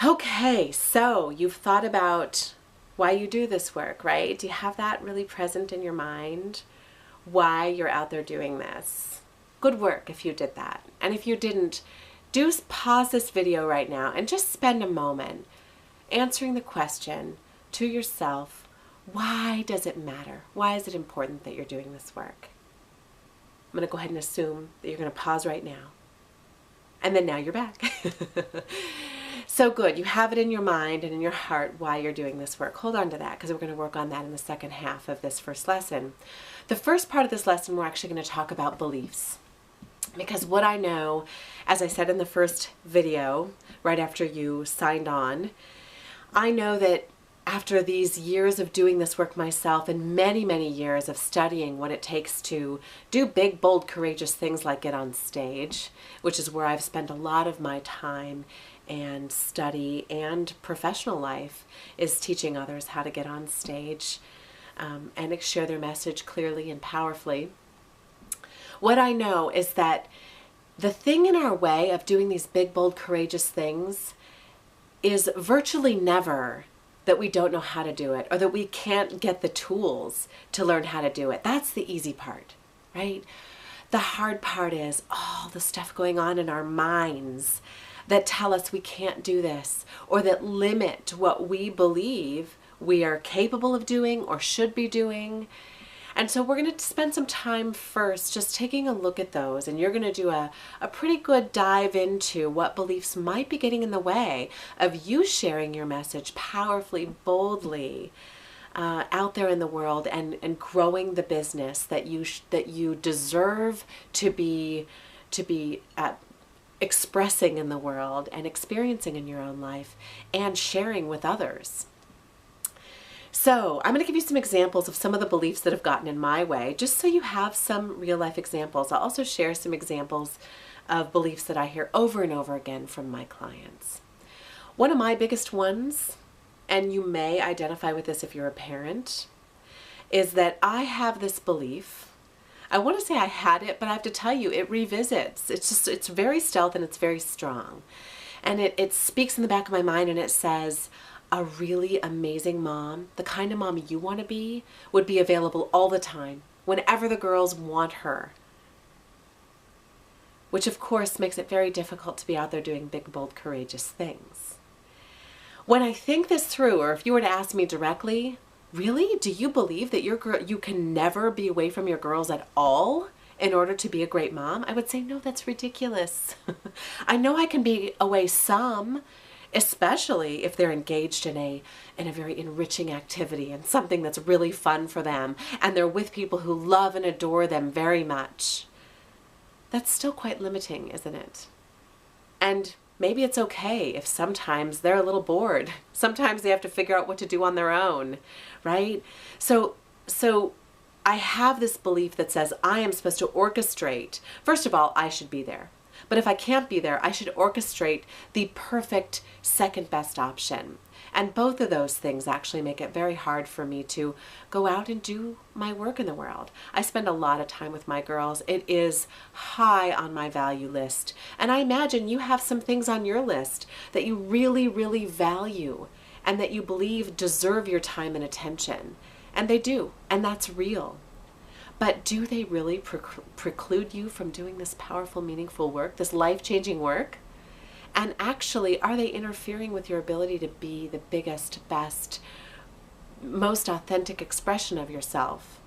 Okay, so you've thought about why you do this work, right? Do you have that really present in your mind? Why you're out there doing this? Good work if you did that. And if you didn't, pause this video right now and just spend a moment answering the question to yourself, why does it matter? Why is it important that you're doing this work? I'm going to go ahead and assume that you're going to pause right now. And then now you're back. So good. You have it in your mind and in your heart why you're doing this work. Hold on to that because we're going to work on that in the second half of this first lesson. The first part of this lesson, we're actually going to talk about beliefs. Because what I know, as I said in the first video, right after you signed on, I know that after these years of doing this work myself and many, many years of studying what it takes to do big, bold, courageous things like get on stage, which is where I've spent a lot of my time and study and professional life, is teaching others how to get on stage and share their message clearly and powerfully. What I know is that the thing in our way of doing these big, bold, courageous things is virtually never that we don't know how to do it or that we can't get the tools to learn how to do it. That's the easy part, right? The hard part is all the stuff going on in our minds that tell us we can't do this or that limit what we believe we are capable of doing or should be doing. And so we're going to spend some time first just taking a look at those, and you're going to do a pretty good dive into what beliefs might be getting in the way of you sharing your message powerfully, boldly out there in the world and growing the business that you deserve to be expressing in the world and experiencing in your own life and sharing with others. So I'm going to give you some examples of some of the beliefs that have gotten in my way, just so you have some real life examples. I'll also share some examples of beliefs that I hear over and over again from my clients. One of my biggest ones, and you may identify with this if you're a parent, is that I have this belief. I want to say I had it, but I have to tell you, it revisits. It's very stealth and it's very strong. And it speaks in the back of my mind and it says, a really amazing mom, the kind of mom you want to be, would be available all the time, whenever the girls want her. Which of course makes it very difficult to be out there doing big, bold, courageous things. When I think this through, or if you were to ask me directly, really, do you believe that you can never be away from your girls at all in order to be a great mom? I would say, no, that's ridiculous. I know I can be away some, especially if they're engaged in a very enriching activity and something that's really fun for them, and they're with people who love and adore them very much. That's still quite limiting, isn't it? And maybe it's okay if sometimes they're a little bored. Sometimes they have to figure out what to do on their own, right? So I have this belief that says I am supposed to orchestrate. First of all, I should be there. But if I can't be there, I should orchestrate the perfect second best option. And both of those things actually make it very hard for me to go out and do my work in the world. I spend a lot of time with my girls. It is high on my value list. And I imagine you have some things on your list that you really, really value and that you believe deserve your time and attention. And they do. And that's real. But do they really preclude you from doing this powerful, meaningful work, this life-changing work? And actually, are they interfering with your ability to be the biggest, best, most authentic expression of yourself?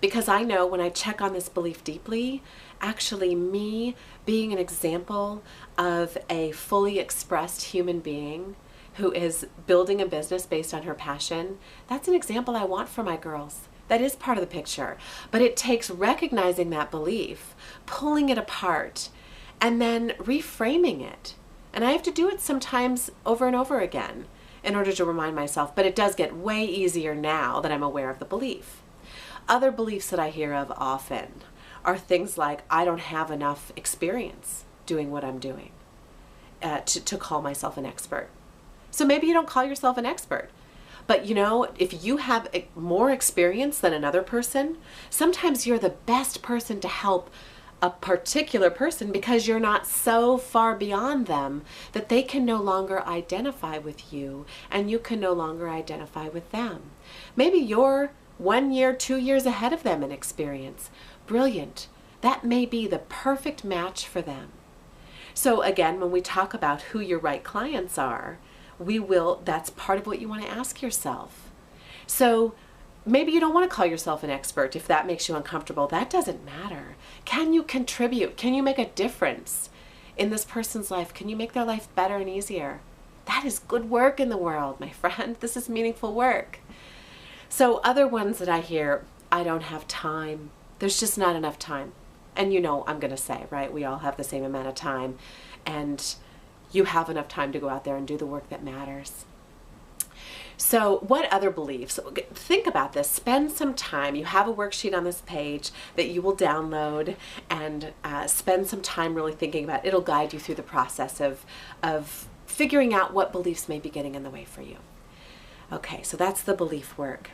Because I know when I check on this belief deeply, actually me being an example of a fully expressed human being who is building a business based on her passion, that's an example I want for my girls. That is part of the picture. But it takes recognizing that belief, pulling it apart, and then reframing it. And I have to do it sometimes over and over again in order to remind myself. But it does get way easier now that I'm aware of the belief. Other beliefs that I hear of often are things like, I don't have enough experience doing what I'm doing to call myself an expert. So maybe you don't call yourself an expert. But you know, if you have more experience than another person, sometimes you're the best person to help a particular person because you're not so far beyond them that they can no longer identify with you and you can no longer identify with them. Maybe you're 1 year, 2 years ahead of them in experience. Brilliant. That may be the perfect match for them. So again, when we talk about who your right clients are, that's part of what you want to ask yourself. So maybe you don't want to call yourself an expert if that makes you uncomfortable. That doesn't matter. Can you contribute? Can you make a difference in this person's life? Can you make their life better and easier? That is good work in the world, my friend. This is meaningful work. So other ones that I hear, I don't have time. There's just not enough time. And you know, I'm going to say, right, we all have the same amount of time, and you have enough time to go out there and do the work that matters. So what other beliefs? Think about this. Spend some time. You have a worksheet on this page that you will download, and spend some time really thinking about it. It'll guide you through the process of figuring out what beliefs may be getting in the way for you. Okay, so that's the belief work.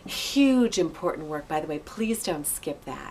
Huge important work, by the way. Please don't skip that.